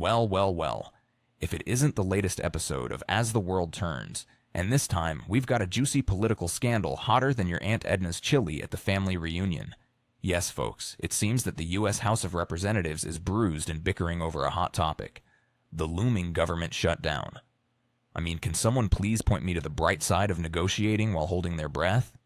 Well, well, well. If it isn't the latest episode of As the World Turns, and this time we've got a juicy political scandal hotter than your Aunt Edna's chili at the family reunion. Yes, folks, it seems that the U.S. House of Representatives is bruised and bickering over a hot topic: the looming government shutdown. I mean, can someone please point me to the bright side of negotiating while holding their breath?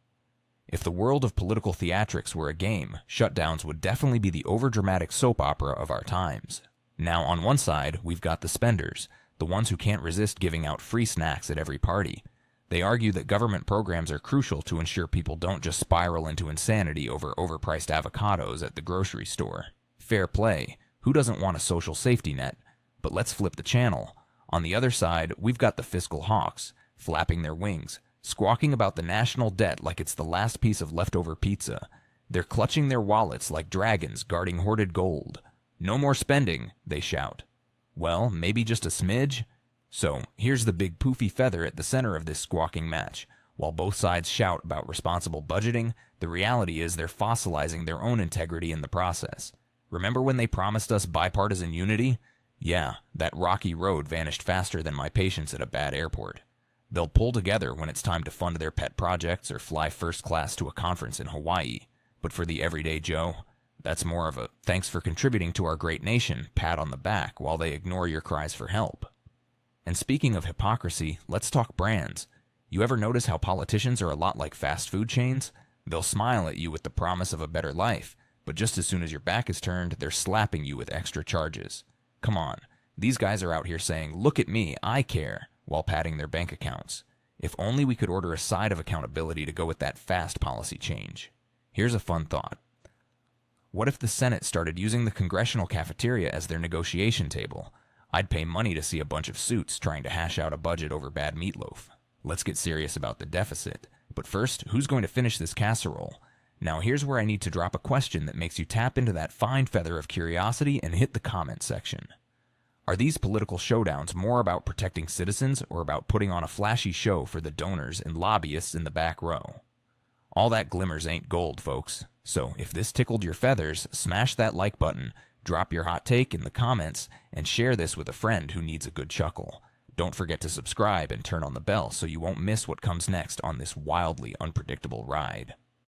If the world of political theatrics were a game, shutdowns would definitely be the overdramatic soap opera of our times. Now, on one side, we've got the spenders, the ones who can't resist giving out free snacks at every party. They argue that government programs are crucial to ensure people don't just spiral into insanity over overpriced avocados at the grocery store. Fair play. Who doesn't want a social safety net? But let's flip the channel. On the other side, we've got the fiscal hawks, flapping their wings, squawking about the national debt like it's the last piece of leftover pizza. They're clutching their wallets like dragons guarding hoarded gold. No more spending, they shout. Well, maybe just a smidge? So, here's the big poofy feather at the center of this squawking match. While both sides shout about responsible budgeting, the reality is they're fossilizing their own integrity in the process. Remember when they promised us bipartisan unity? Yeah, that rocky road vanished faster than my patience at a bad airport. They'll pull together when it's time to fund their pet projects or fly first class to a conference in Hawaii. But for the everyday Joe, that's more of a thanks for contributing to our great nation pat on the back while they ignore your cries for help. And speaking of hypocrisy, let's talk brands. You ever notice how politicians are a lot like fast food chains? They'll smile at you with the promise of a better life, but just as soon as your back is turned, they're slapping you with extra charges. Come on, these guys are out here saying, "Look at me, I care," while padding their bank accounts. If only we could order a side of accountability to go with that fast policy change. Here's a fun thought. What if the Senate started using the congressional cafeteria as their negotiation table? I'd pay money to see a bunch of suits trying to hash out a budget over bad meatloaf. Let's get serious about the deficit. But first, who's going to finish this casserole? Now here's where I need to drop a question that makes you tap into that fine feather of curiosity and hit the comment section. Are these political showdowns more about protecting citizens or about putting on a flashy show for the donors and lobbyists in the back row? All that glimmers ain't gold, folks. So if this tickled your feathers, smash that like button, drop your hot take in the comments, and share this with a friend who needs a good chuckle. Don't forget to subscribe and turn on the bell so you won't miss what comes next on this wildly unpredictable ride.